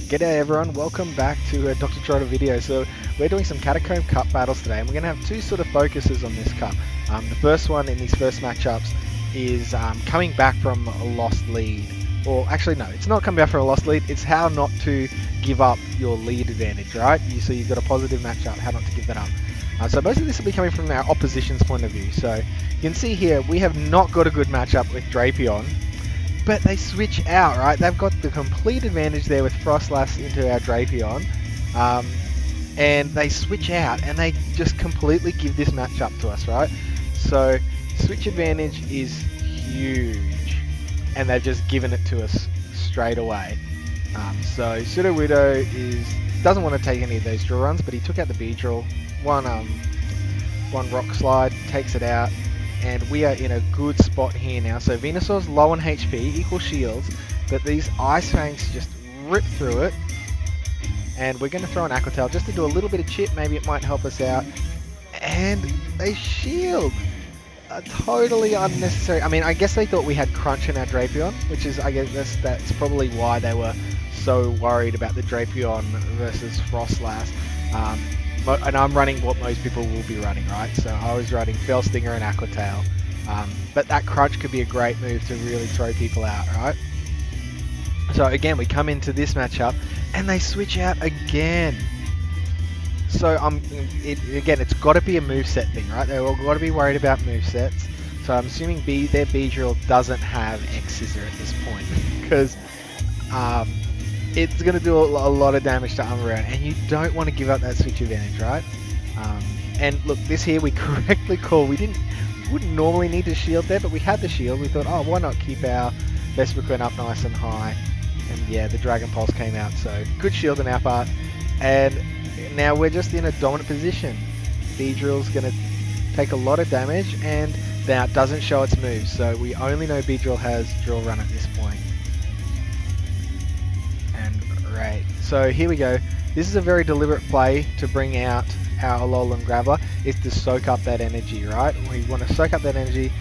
G'day everyone, welcome back to Dr. Trotter video. So we're doing some Catacomb Cup battles today, and we're going to have two sort of focuses on this cup. The first one in these first matchups is coming back from a lost lead. Or actually no, it's not coming back from a lost lead, it's how not to give up your lead advantage, right? So you've got a positive matchup, how not to give that up. So most of this will be coming from our opposition's point of view. So you can see here, we have not got a good matchup with Drapion. But they switch out, right? They've got the complete advantage there with Frostlass into our Drapion. And they switch out and they just completely give this matchup to us, right? So switch advantage is huge. And they've just given it to us straight away. So Sudowoodo doesn't want to take any of those drill runs, but he took out the Beedrill. One Rock Slide, takes it out. And we are in a good spot here now. So Venusaur's low on HP, equal shields, but these Ice Fangs just rip through it. And we're going to throw an Aqua Tail just to do a little bit of chip, maybe it might help us out. And they shield! Totally unnecessary. I mean, I guess they thought we had Crunch in our Drapion, which is, I guess that's probably why they were so worried about the Drapion versus Frostlass. And I'm running what most people will be running, right? So I was running Fell Stinger and Aqua Tail. But that Crunch could be a great move to really throw people out, right? So again, we come into this matchup and they switch out again. So again, it's got to be a moveset thing, right? They've all got to be worried about movesets. So I'm assuming their Beedrill doesn't have X-Scissor at this point because it's going to do a lot of damage to Umbreon, and you don't want to give up that switch advantage, right? And look, this here we correctly call. We wouldn't normally need to shield there, but we had the shield. We thought, oh, why not keep our Vespiquen up nice and high? And yeah, the Dragon Pulse came out, so good shield on our part. And now we're just in a dominant position. Beedrill's going to take a lot of damage, and now it doesn't show its moves, so we only know Beedrill has Drill Run at this point. Right, so here we go. This is a very deliberate play to bring out our Alolan Graveler, is to soak up that energy, right? We want to soak up that energy,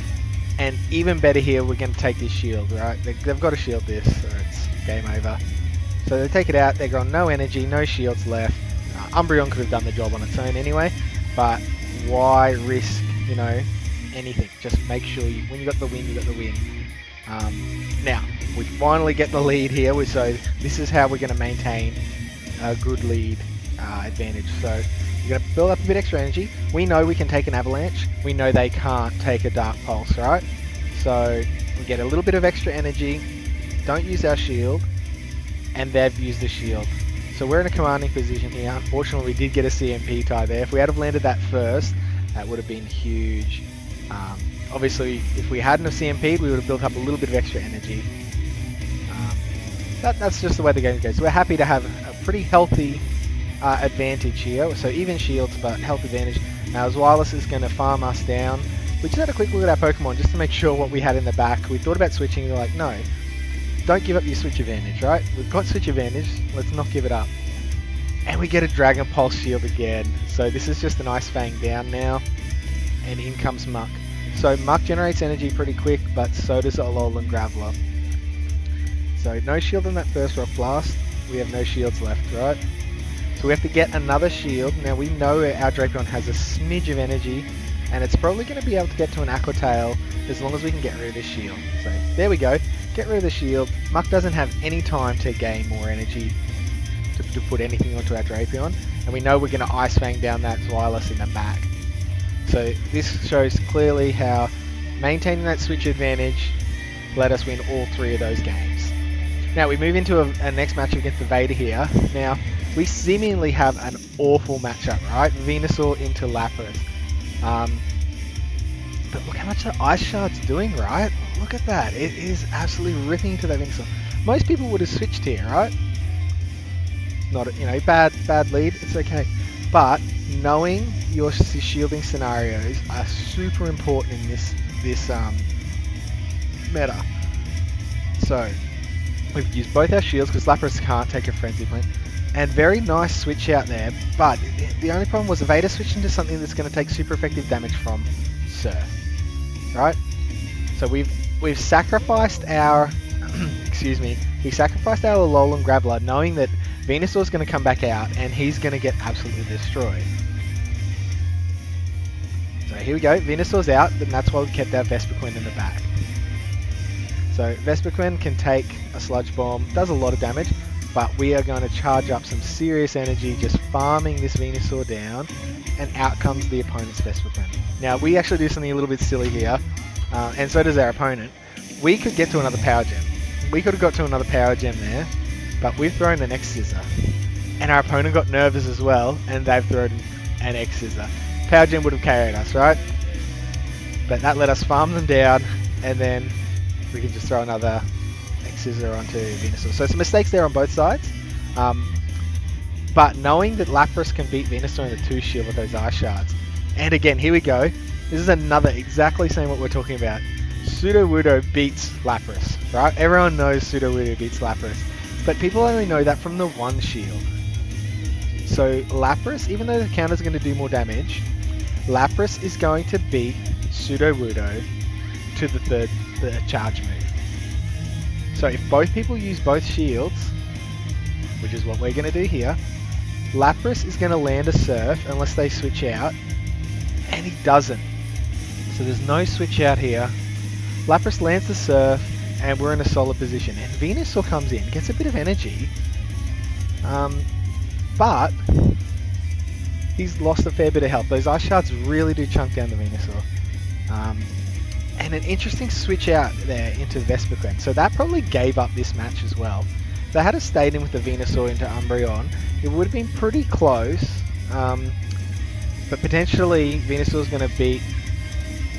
and even better here, we're going to take this shield, right? They've got to shield this, or it's game over. So they take it out, they've got no energy, no shields left. Umbreon could have done the job on its own anyway, but why risk, anything? Just make sure when you got the win, you got the win. Now, we finally get the lead here, so this is how we're going to maintain a good lead advantage. So we're going to build up a bit extra energy. We know we can take an Avalanche. We know they can't take a Dark Pulse, right? So we get a little bit of extra energy, don't use our shield, and they've used the shield. So we're in a commanding position here. Unfortunately, we did get a CMP tie there. If we had have landed that first, that would have been huge. Obviously, if we hadn't have CMP'd, we would have built up a little bit of extra energy. That's just the way the game goes. So we're happy to have a pretty healthy advantage here. So even shields, but health advantage. Now, as Wireless is going to farm us down, we just had a quick look at our Pokemon just to make sure what we had in the back. We thought about switching. We were like, no, don't give up your switch advantage, right? We've got switch advantage. Let's not give it up. And we get a Dragon Pulse shield again. So this is just an Ice Fang down now. And in comes Muck. So Muck generates energy pretty quick, but so does Alolan Graveler. So no shield on that first Rock Blast. We have no shields left, right? So we have to get another shield. Now we know our Drapion has a smidge of energy, and it's probably going to be able to get to an Aqua Tail as long as we can get rid of the shield. So there we go. Get rid of the shield. Muck doesn't have any time to gain more energy to put anything onto our Drapion. And we know we're going to Ice Fang down that Wireless in the back. So this shows clearly how maintaining that switch advantage let us win all three of those games. Now we move into a next match against the Vader here. Now we seemingly have an awful matchup, right? Venusaur into Lapras. But look how much the Ice Shard's doing, right? Look at that. It is absolutely ripping into that Venusaur. Most people would have switched here, right? Not bad lead. It's okay. But knowing your shielding scenarios are super important in this meta. So we've used both our shields because Lapras can't take a Frenzy Blend, and very nice switch out there. But the only problem was Vader switched into something that's going to take super effective damage from Surf, right? So we've sacrificed our we sacrificed our Alolan Graveler, knowing that Venusaur's going to come back out, and he's going to get absolutely destroyed. So here we go, Venusaur's out, and that's why we kept our Vespiquen in the back. So Vespiquen can take a Sludge Bomb, does a lot of damage, but we are going to charge up some serious energy just farming this Venusaur down, and out comes the opponent's Vespiquen. Now we actually do something a little bit silly here, and so does our opponent. We could get to another Power Gem. We could have got to another Power Gem there, but we've thrown an X-Scissor. And our opponent got nervous as well, and they've thrown an X-Scissor. Power Gem would have carried us, right? But that let us farm them down, and then we can just throw another X-Scissor onto Venusaur. So some mistakes there on both sides. But knowing that Lapras can beat Venusaur in the 2 shield with those Ice Shards. And again, here we go. This is another exactly same what we're talking about. Sudowoodo beats Lapras, right? Everyone knows Sudowoodo beats Lapras. But people only know that from the 1 shield. So Lapras, even though the counter's going to do more damage, Lapras is going to beat Sudowoodo to the charge move. So if both people use both shields, which is what we're going to do here, Lapras is going to land a Surf unless they switch out, and he doesn't. So there's no switch out here. Lapras lands the Surf, and we're in a solid position. And Venusaur comes in, gets a bit of energy, but he's lost a fair bit of health. Those Ice Shards really do chunk down the Venusaur. And an interesting switch out there into Vespiquen. So that probably gave up this match as well. If they had a stayed in with the Venusaur into Umbreon, it would have been pretty close. But potentially Venusaur's going to beat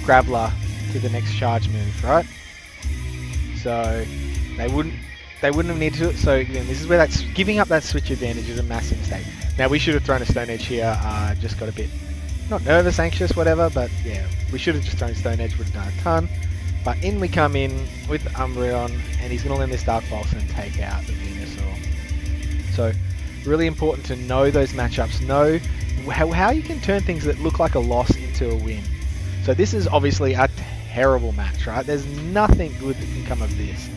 Graveler to the next charge move, right? So they wouldn't have needed to. So again, this is where that's giving up that switch advantage is a massive mistake. Now we should have thrown a Stone Edge here. Just got a bit not nervous, anxious, whatever. But yeah, we should have just thrown Stone Edge. Would have done a ton. But in we come in with Umbreon, and he's going to land this Dark Pulse and take out the Venusaur. So really important to know those matchups. Know how you can turn things that look like a loss into a win. So this is obviously a terrible match, right? There's nothing good that can come of this.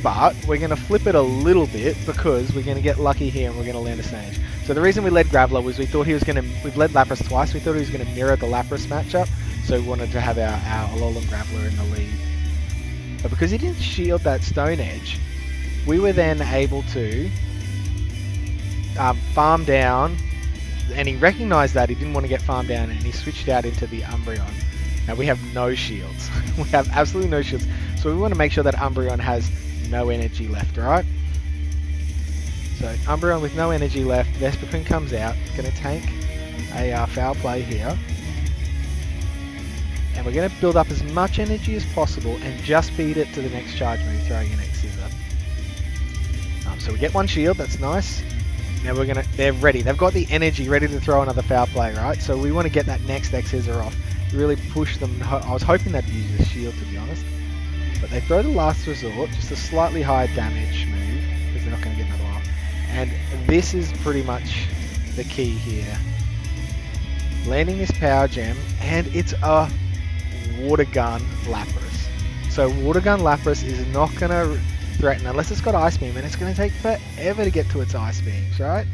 But we're going to flip it a little bit because we're going to get lucky here and we're going to land a Stone Edge. So the reason we led Graveler was we thought he was going to... We've led Lapras twice. We thought he was going to mirror the Lapras matchup. So we wanted to have our Alolan Graveler in the lead. But because he didn't shield that Stone Edge, we were then able to farm down, and he recognized that he didn't want to get farmed down, and he switched out into the Umbreon. Now we have no shields. We have absolutely no shields. So we want to make sure that Umbreon has no energy left, right? So Umbreon with no energy left, Vespiquen comes out, going to tank a foul play here. And we're going to build up as much energy as possible and just feed it to the next charge move, throwing an X-Scissor. So we get one shield, that's nice. Now they're ready. They've got the energy ready to throw another foul play, right? So we want to get that next X-Scissor off. Really push them. I was hoping they'd use this shield, to be honest. But they throw the last resort, just a slightly higher damage move, because they're not going to get another one off. And this is pretty much the key here. Landing this Power Gem, and it's a Water Gun Lapras. So Water Gun Lapras is not going to threaten unless it's got Ice Beam, and it's going to take forever to get to its Ice Beams, right?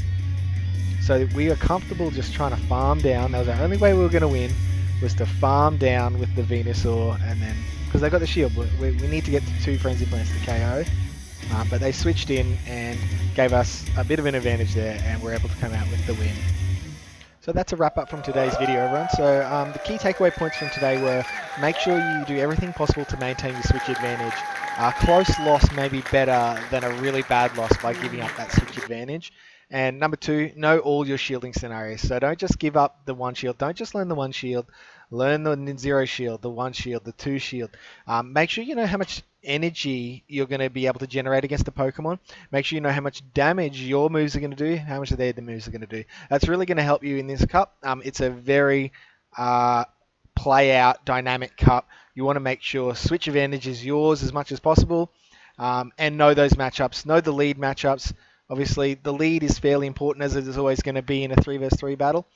So we are comfortable just trying to farm down. That was the only way we were going to win, was to farm down with the Venusaur, and then because they got the shield, we need to get to 2 Frenzy Plants to KO. But they switched in and gave us a bit of an advantage there, and we're able to come out with the win. So that's a wrap up from today's video, everyone. So the key takeaway points from today were: make sure you do everything possible to maintain your switch advantage. Close loss may be better than a really bad loss by giving up that switch advantage. And number 2, know all your shielding scenarios. So don't just give up the 1 shield. Don't just learn the 1 shield. Learn the 0 shield, the 1 shield, the 2 shield. Make sure you know how much energy you're going to be able to generate against the Pokemon. Make sure you know how much damage your moves are going to do, how much the moves are going to do. That's really going to help you in this cup. It's a very play-out, dynamic cup. You want to make sure switch advantage is yours as much as possible, and know those matchups. Know the lead matchups. Obviously, the lead is fairly important, as it is always going to be in a 3 vs 3 battle.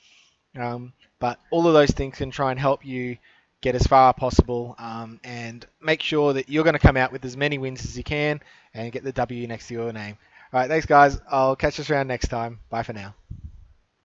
But all of those things can try and help you get as far as possible, and make sure that you're going to come out with as many wins as you can and get the W next to your name. All right, thanks guys. I'll catch us around next time. Bye for now.